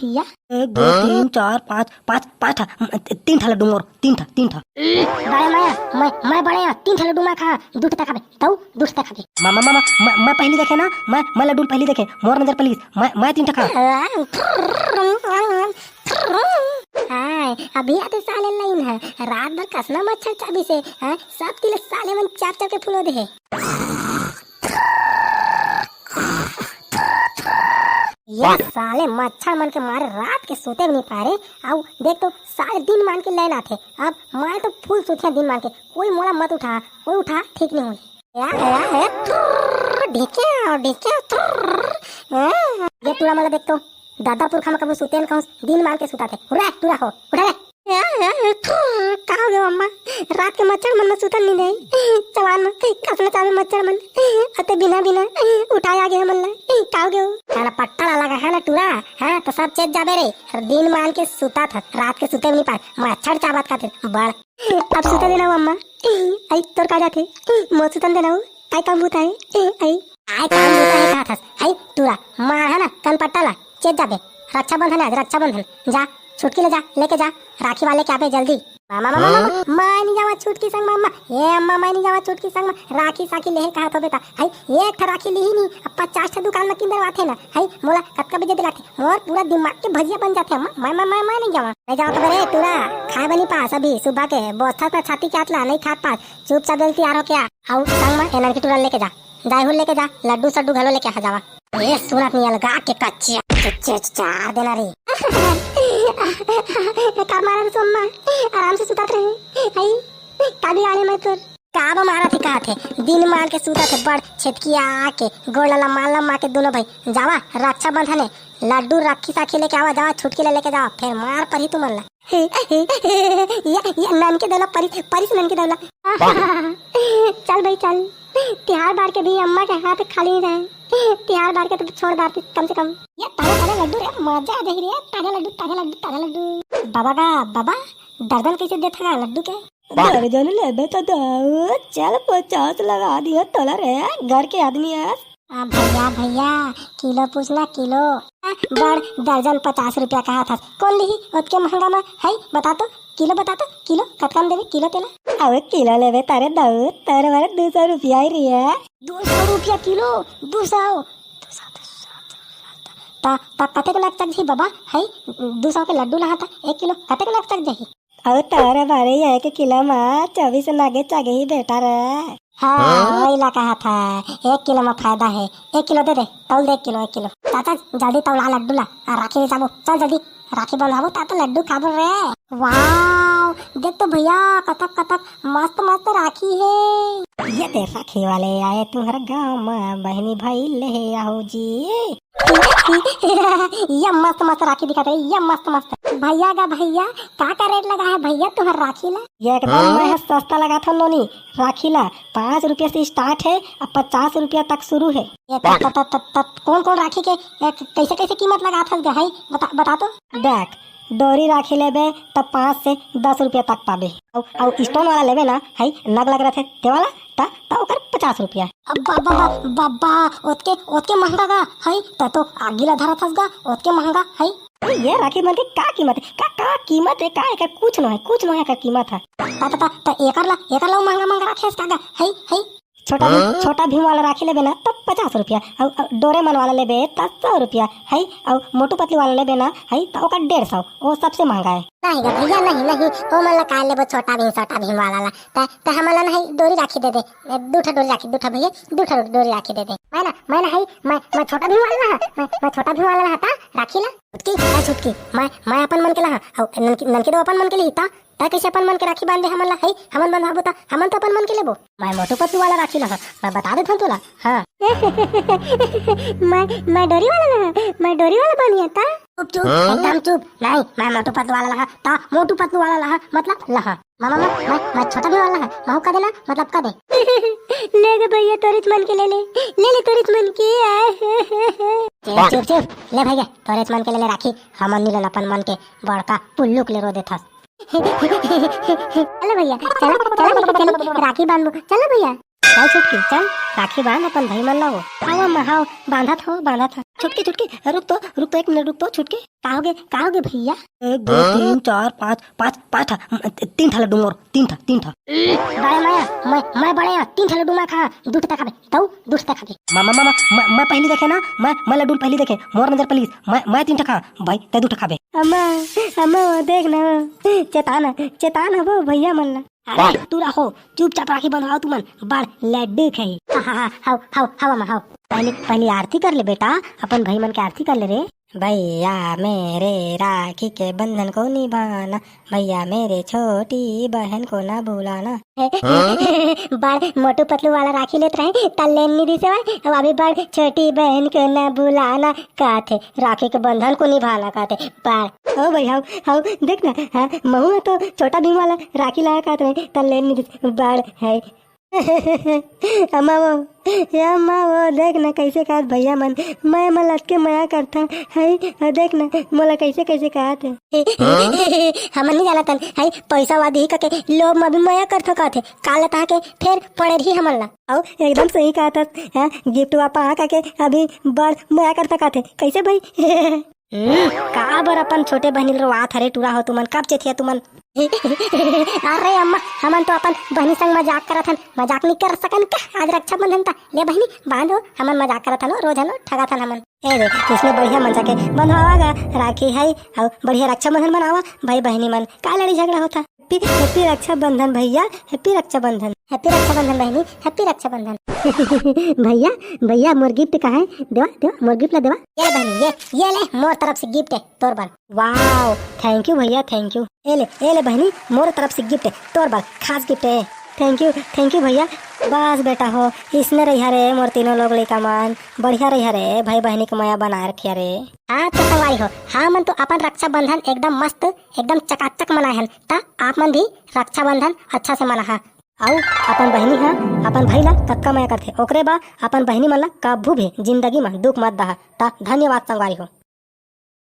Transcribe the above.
भैया? 1 2 3 4 5 5 5 था 3 था लड्डू और 3 था बड़े मैं बड़े यहाँ 3 लड्डू मैं खा दूध तक खाबे ताऊ दूध तक खाबे। मामा मामा मैं पहली देखे ना, मैं लड्डू पहली देखे, मोर नजर प्लीज, मैं 3 खा। हाय अभी आते साले लाइन है, रात भर कसना मच्छर चाबी से हैं, सब तिले साले मन चाप चाप के फुलो दे। ये साले मच्छर मन के मारे रात के सोते भी नहीं पा रहे। आओ देख तो सारे दिन मान के लाइन आते, अब मैं तो फुल सोते दिन मान के, कोई मोला मत उठा, कोई उठा ठीक नहीं हुई। ये पूरा मला देख तो दादा पुरखा में कभी सोते न कहूँ दिन मान के सुताते। उड़ा तू रखो उड़ा रे। कहाँ गए अम्मा, रात के मच्छर मन में सुतन नहीं दे, जवान में कसना चाहे मच्छर मन अते बिना उठाया गया मन ला। कहाँ गए खाना पट्टा लगा है ना टूरा है तो सब चेत जाबे रे, दिन मान के सुता था, रात के सुते नहीं पाए, मच्छर चाबत खाते बड़। अब सुता देना अम्मा, आई तोर का जाते मो सुतन देना आई काम होता है, आई काम होता है कहा था आई टूरा मार है ना कन पट्टा ला चेत जाबे। रक्षाबंधन है आज, रक्षाबंधन जा छुटकी ले जा लेके जा, राखी वाले क्या पे जल्दी। मामा मैं नहीं जावा छुटकी संग मामा, ये अम्मा मैं नहीं जावा छुटकी संग राखी साखी ले कहा तो बेटा हाय एक था राखी ली ही नहीं, अब 50 दुकान में किंदर आते ना हाय मोला कतका बजे दिलाते मोर पूरा दिमाग के भजिया बन जाते अम्मा। मैं नहीं जावा, नहीं जाओ तो बरे तुरा खाए बनी पास अभी सुबह के बोस्ता में छाती काटला नहीं खा पास, चुपचाप जल्दी तैयार हो क्या आओ संग में एनर की टूरा लेके जा, दाई लेके जा, लड्डू सड्डू घलो लेके आ जावा। ये सूरत नहीं अलगा के कच्ची चार देना रे। मारा सोम्मा आराम से सुतात रहे आई काबी आने में तो काबा मारा थे कहा थे दिन मान के सुता थे बड़ छेतकिया आके गोड़ला माला माँ के दोनों भाई जावा रक्षाबंधन है, लड्डू राखी साखी लेके आवा, जावा छुटकी ले जावा, फिर मार पर ही तुम ला ये नन के दौला परिस नन के दौला। चल भाई चल, तिहार बार के भी अम्मा के हाथ खाली नहीं रहे, तिहार बार के तो छोड़ बार कम से कम ये ताजा लड्डू रे मजा आ जाएगी रे, ताजा लड्डू बाबा दर्जन कैसे देता है लड्डू के? दर्जन ले बे तो चल 50 लगा दिया तोला रे, घर के आदमी है। भैया किलो पूछना किलो, बड़ दर्जन 50 रुपया कहा था, कौन ली उतके महंगा में है बता तो किलो कतकम देवे किलो तेला? अब किलो लेवे तारे दाऊद तारे मारे 200 रुपया ही रही है। 200 रुपया किलो 200 ता कते लाख तक जी बाबा है 200 के लड्डू लहा था 1 किलो कते लाख तक जाही? अब तारे बारे 1 किलो में 24 नागे चागे ही बेटा रे। हाँ वही ला कहा था 1 किलो में फायदा है, 1 किलो दे तौल दे 1 किलो चाचा जल्दी तौला लड्डू ला राखी जाबो, चल जल्दी राखी बंधाबो ता लड्डू खाबो रे। वाव देख तो भैया कतक मस्त राखी है। ये देख राखी वाले आए तुम्हारे गाँव में, बहनी भाई ले आओ जी। ये मस्त राखी दिखा रही, ये मस्त भैया का रेट लगा है भैया तुम्हारा राखी ला? ये एकदम मैं सस्ता लगा था नोनी, राखी ला 5 रुपया से स्टार्ट है और 50 रुपया तक शुरू है। ये कौन राखी के कैसे कीमत लगा था भाई बता तो। देख डोरी राखी लेबे तब 5 से 10 रुपया तक पाबे, और स्टोन वाला लेबे ना है नग लग रहा थे ते वाला ता ओकर 50 रुपया। बाबा ओतके महंगा गा है तो आगिला धरा थस गा ओतके महंगा है। ये राखी मन के का कीमत है का कीमत है का कुछ न है का कीमत है। ता एकर ला महंगा राखी है छोटा भीम वाला राखी लेबे ना तब 50 रुपया, और डोरेमन वाला लेबे तब 100 रुपया है, और मोटू पतली वाला लेबे ना है तो ओकर 150, वो सबसे महंगा है। नहीं भैया नहीं ओ मन ला का लेबो छोटा भीम वाला ला ता हमला नहीं डोरी राखी दे दे, दूठा डोरी राखी दूठा भैया दूठा डोरी राखी दे दे। मैं है मैं छोटा भीम वाला मैं छोटा भीम वाला था राखी ला छुटकी मैं अपन मन के ला और ननकी तो अपन मन के ली ता कैसे अपन मन के राखी बांधे हमन ला है हमन बंधाबो ता हमन तो अपन मन के लेबो। मैं मोटू पतलू वाला राखी ला मैं बता दे तोला। हां मैं डोरी वाला बनिया ता चुप एकदम चुप नहीं मैं मोटू पतलू वाला ला ता मोटू पतलू वाला ला मतलब ला मामा मैं छोटा भी वाला है महू का देना मतलब का दे ले गे भैया तोरित मन के ले तोरित मन के चुप ले भैया तोरित मन के ले राखी हमन नी ले अपन मन के बड़का पुल्लू के ले रो देथा। चलो भैया चलो राखी बांधो चलो भैया चल छुटकी चल, राखी बांध अपन भाई मन ला हो। हाओ अम्मा हाओ, बांधत हो। छुटकी छुटकी रुक तो 1 मिनट रुक तो छुटकी। कहोगे भैया? 1 2 3 4 5 5 3 ठा लड्डू मोर, 3 ठा। बड़े माया मैं बड़े 3 ठा लड्डू मैं खा, 2 ठा खाबे तू 2 ठा खाबे। मामा मैं पहली देखे ना, मैं लड्डू पहली देखे, मोर नजर प्लीज, मैं 3 ठा खा भाई, ते 2 ठा खाबे। अम्मा देख ना, चेताना वो भैया मन ला। अरे तू रहो चुपचाप राखी बंधवाओ तुमन बड़ लड्डू खाई। हाओ अम्मा हाओ। पहले आरती कर ले बेटा, अपन भाई मन के आरती कर ले रे। भैया मेरे राखी के बंधन को निभाना, भैया मेरे छोटी बहन को ना भूलाना। बड़ मोटू पतलू वाला राखी लेते रहे तल्लेन निधि से अब अभी बड़ छोटी बहन को न भुलाना काथे, राखी के बंधन को निभाना काथे बड़। ओ भाई हाउ देख ना, हाँ महू तो छोटा भीम वाला राखी लाया कहते तल्लेन निधि बड़ है। अम्मा वो देख ना कैसे कहत भैया मन, मैं मलत के मया करता है, देख ना मोला कैसे कहत है। हमन नहीं जानत है पैसा वादी के लोग में भी मया करथो काथे काला ता के फिर पड़े रही हमन ला। औ एकदम सही कहत है, गिफ्ट वापा आ के अभी बड़ मया करता काथे कैसे भाई। का बर अपन छोटे बहनी रोआत हरे टूरा हो तुमन, कब चेथिया तुमन। अरे अम्मा हमन तो अपन बहनी संग मजाक करत हन, मजाक नहीं कर सकन का, आज रक्षाबंधन था ले बहनी बांधो, हमन मजाक करत हन रोज हन ठगा थन हमन। ए रे इसमें बढ़िया मन सके बंधवागा राखी है और बढ़िया रक्षाबंधन बनावा भाई बहनी मन, का लड़ी झगड़ा होता। हैप्पी रक्षाबंधन भैया, हैप्पी रक्षाबंधन बहनी, हैप्पी रक्षाबंधन। भैया मोर गिफ्ट कहाँ है, देवा मोर गिफ्ट ला देवा। ये ले बहनी ये ले मोर तरफ से गिफ्ट है तोर बर। वाओ थैंक यू भैया थैंक यू। ए ले बहनी मोर तरफ से गिफ्ट है तोर बर, खास गिफ्ट है। थैंक यू भैया। बस बेटा हो इसने रही रे मोर तीनों लोग लड़का मन, बढ़िया रही रे भाई बहनी के माया बना रखिया रे। हाँ तो संगवारी हो, हाँ मन तो अपन रक्षाबंधन एकदम मस्त एकदम चकाचक मनाए हन, ता आप मन भी रक्षाबंधन अच्छा से मना। आउ अपन बहनी हा अपन भाई ला कक्का माया करथे, ओकरे बा अपन बहनी मन ला कभू भी जिंदगी में दुख मत दहा। ता धन्यवाद संगवारी हो।